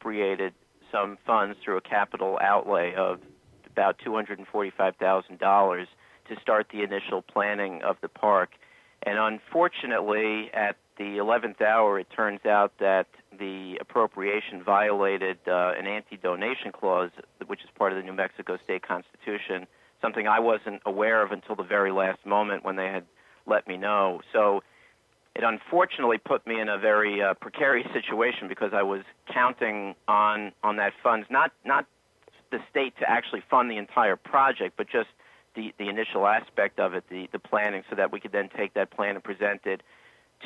appropriated some funds through a capital outlay of about $245,000 to start the initial planning of the park. And unfortunately, at the 11th hour, it turns out that the appropriation violated an anti-donation clause, which is part of the New Mexico State Constitution, something I wasn't aware of until the very last moment when they had let me know. So it unfortunately put me in a very precarious situation because I was counting on that funds, not the state to actually fund the entire project, but just the initial aspect of it, the planning, so that we could then take that plan and present it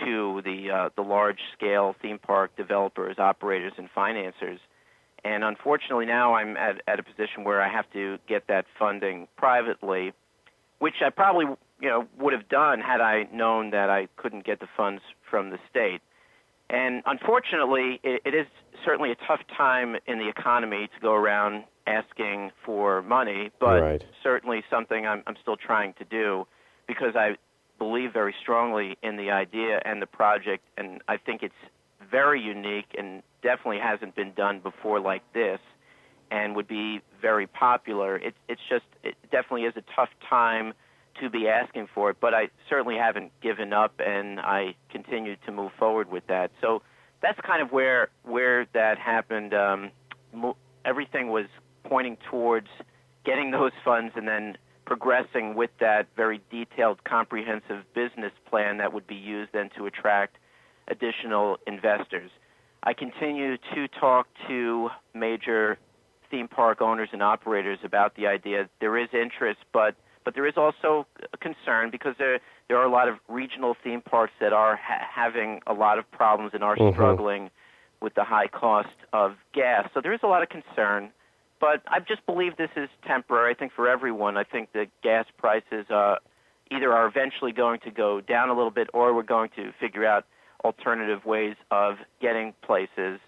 to the large-scale theme park developers, operators, and financiers. And unfortunately now I'm at a position where I have to get that funding privately, which I probably would have done had I known that I couldn't get the funds from the state. And unfortunately, it is certainly a tough time in the economy to go around asking for money, but certainly something I'm still trying to do because I believe very strongly in the idea and the project, and I think it's very unique and definitely hasn't been done before like this and would be very popular. It definitely is a tough time to be asking for it, but I certainly haven't given up, and I continue to move forward with that. So that's kind of where that happened. Everything was pointing towards getting those funds and then progressing with that very detailed, comprehensive business plan that would be used then to attract additional investors. I continue to talk to major theme park owners and operators about the idea. There is interest, but there is also a concern because there are a lot of regional theme parks that are having a lot of problems and are struggling with the high cost of gas. So there is a lot of concern, but I just believe this is temporary. I think for everyone, I think that gas prices either are eventually going to go down a little bit or we're going to figure out alternative ways of getting places,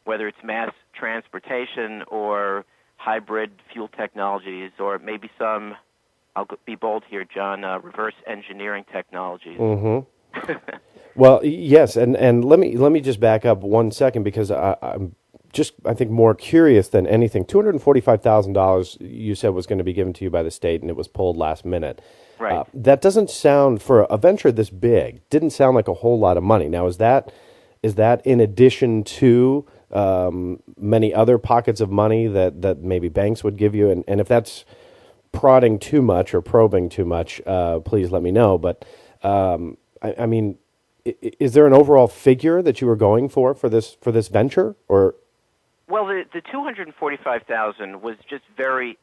whether it's mass transportation or hybrid fuel technologies or maybe some, I'll be bold here, John, reverse engineering technologies. Well, yes, and let me just back up 1 second because I'm just, I think, more curious than anything. $245,000 you said was going to be given to you by the state, and it was pulled last minute. Right. That doesn't sound, for a venture this big, didn't sound like a whole lot of money. Now, is that in addition to many other pockets of money that maybe banks would give you? And if that's prodding too much or probing too much, please let me know. But, I mean, is there an overall figure that you were going for this venture? Or well, the $245,000 was just very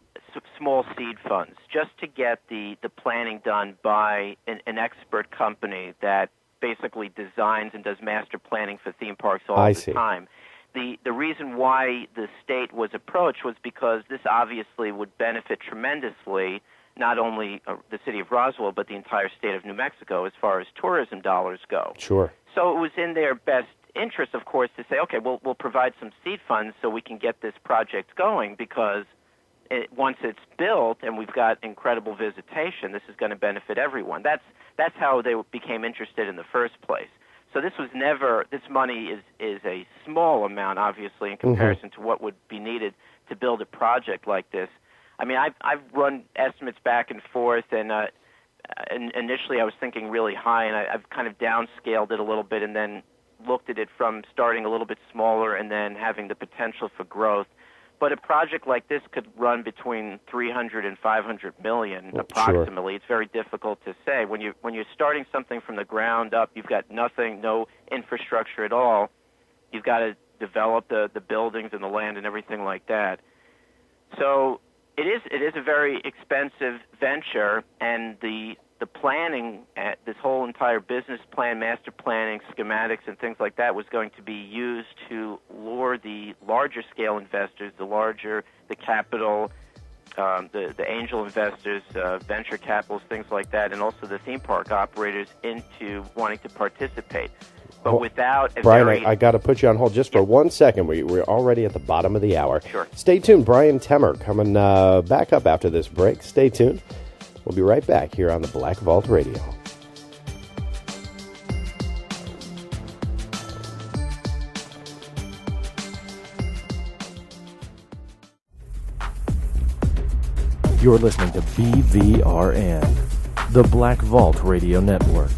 small seed funds, just to get the planning done by an expert company that basically designs and does master planning for theme parks all the time. The reason why the state was approached was because this obviously would benefit tremendously not only the city of Roswell, but the entire state of New Mexico as far as tourism dollars go. Sure. So it was in their best interest, of course, to say, okay, we'll provide some seed funds so we can get this project going because once it's built and we've got incredible visitation, this is going to benefit everyone. That's how they became interested in the first place. So this money is a small amount, obviously, in comparison to what would be needed to build a project like this. I mean, I've run estimates back and forth, and initially I was thinking really high, and I've kind of downscaled it a little bit and then looked at it from starting a little bit smaller and then having the potential for growth. But a project like this could run between 300 and 500 million approximately. Sure. It's very difficult to say. When you're starting something from the ground up, you've got nothing, no infrastructure at all. You've got to develop the buildings and the land and everything like that. So it is a very expensive venture, and the planning, this whole entire business plan, master planning, schematics, and things like that was going to be used to lure the larger scale investors, the capital, the angel investors, venture capitals, things like that, and also the theme park operators into wanting to participate. But without Brian, I got to put you on hold just for 1 second. We're already at the bottom of the hour. Sure. Stay tuned. Bryan Temmer coming back up after this break. Stay tuned. We'll be right back here on the Black Vault Radio. You're listening to BVRN, the Black Vault Radio Network.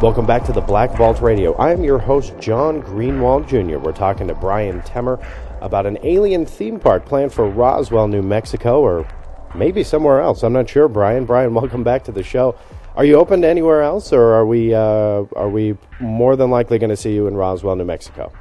Welcome back to the Black Vault Radio. I am your host, John Greenwald Jr. We're talking to Bryan Temmer about an alien theme park planned for Roswell, New Mexico, or maybe somewhere else. I'm not sure, Bryan. Bryan, welcome back to the show. Are you open to anywhere else, or are we more than likely going to see you in Roswell, New Mexico?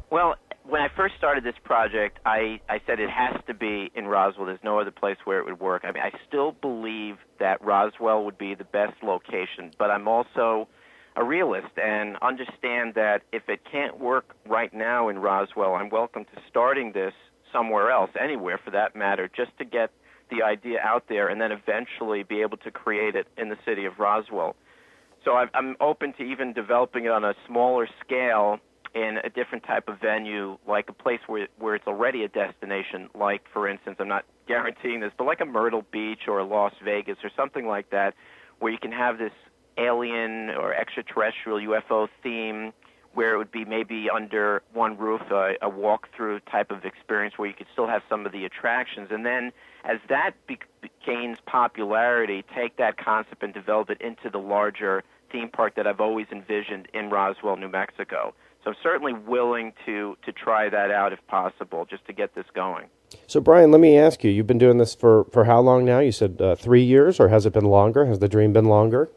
Well, when I first started this project, I said it has to be in Roswell. There's no other place where it would work. I mean, I still believe that Roswell would be the best location, but I'm also a realist and understand that if it can't work right now in Roswell, I'm welcome to starting this somewhere else, anywhere for that matter, just to get the idea out there and then eventually be able to create it in the city of Roswell. So I'm open to even developing it on a smaller scale in a different type of venue, like a place where it's already a destination, like, for instance, I'm not guaranteeing this, but like a Myrtle Beach or a Las Vegas or something like that, where you can have this alien or extraterrestrial UFO theme where it would be maybe under one roof, a walkthrough type of experience where you could still have some of the attractions. And then as that gains popularity, take that concept and develop it into the larger theme park that I've always envisioned in Roswell, New Mexico. So I'm certainly willing to try that out if possible, just to get this going. So, Bryan, let me ask you, you've been doing this for how long now? You said 3 years, or has it been longer? Has the dream been longer?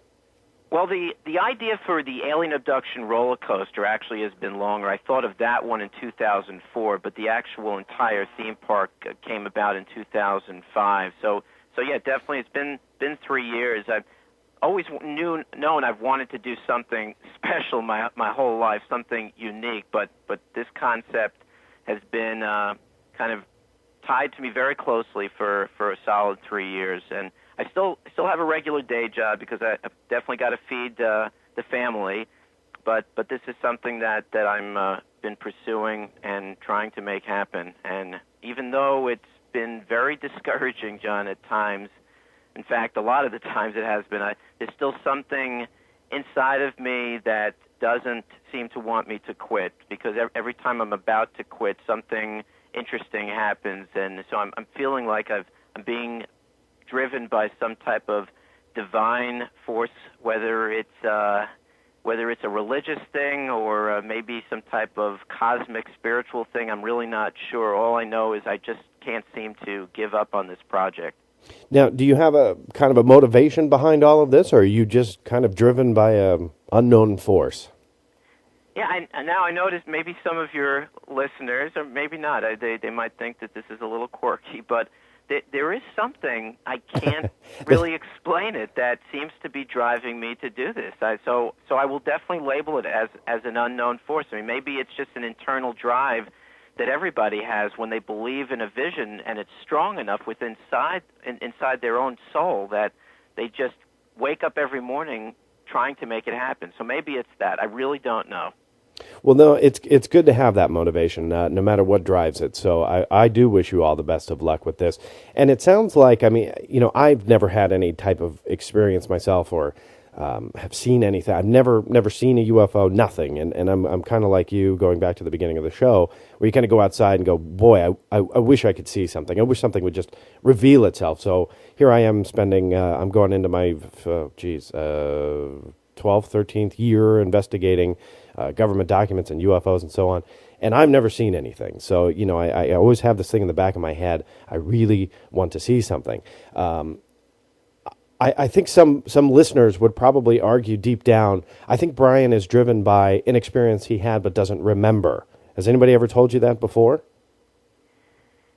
Well, the idea for the alien abduction roller coaster actually has been longer. I thought of that one in 2004, but the actual entire theme park came about in 2005. So yeah, definitely it's been 3 years. I've always known I've wanted to do something special my whole life, something unique, but this concept has been kind of tied to me very closely for a solid 3 years. And I still have a regular day job because I've definitely got to feed the family, but this is something that I'm been pursuing and trying to make happen. And even though it's been very discouraging, John, at times, in fact, a lot of the times it has been, there's still something inside of me that doesn't seem to want me to quit, because every time I'm about to quit, something interesting happens, and so I'm feeling like I'm being driven by some type of divine force, whether it's a religious thing or maybe some type of cosmic spiritual thing. I'm really not sure. All I know is I just can't seem to give up on this project. Now, do you have a kind of a motivation behind all of this, or are you just kind of driven by an unknown force? Yeah, and now I notice maybe some of your listeners, or maybe not, they might think that this is a little quirky, but there is something, I can't really explain it, that seems to be driving me to do this. So I will definitely label it as an unknown force. I mean, maybe it's just an internal drive that everybody has when they believe in a vision, and it's strong enough inside their own soul that they just wake up every morning trying to make it happen. So maybe it's that. I really don't know. Well, no, it's good to have that motivation, no matter what drives it. So I do wish you all the best of luck with this. And it sounds like, I mean, I've never had any type of experience myself or have seen anything. I've never seen a UFO, nothing. And I'm kind of like you, going back to the beginning of the show, where you kind of go outside and go, boy, I wish I could see something. I wish something would just reveal itself. So here I am spending, I'm going into my, 12th, 13th year investigating government documents and UFOs and so on, and I've never seen anything. So, I always have this thing in the back of my head. I really want to see something. I think some listeners would probably argue deep down, I think Bryan is driven by an experience he had but doesn't remember. Has anybody ever told you that before?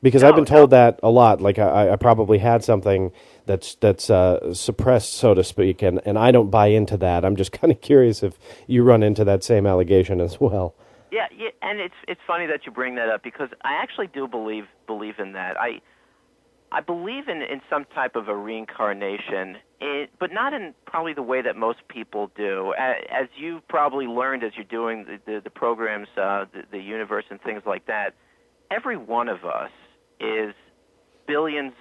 Because I've been told that a lot. Like I probably had something that's suppressed, so to speak, and I don't buy into that. I'm just kind of curious if you run into that same allegation as well. Yeah, and it's funny that you bring that up, because I actually do believe in that. I believe in some type of a reincarnation, but not in probably the way that most people do. As you probably learned as you're doing the programs, the universe and things like that, every one of us is billions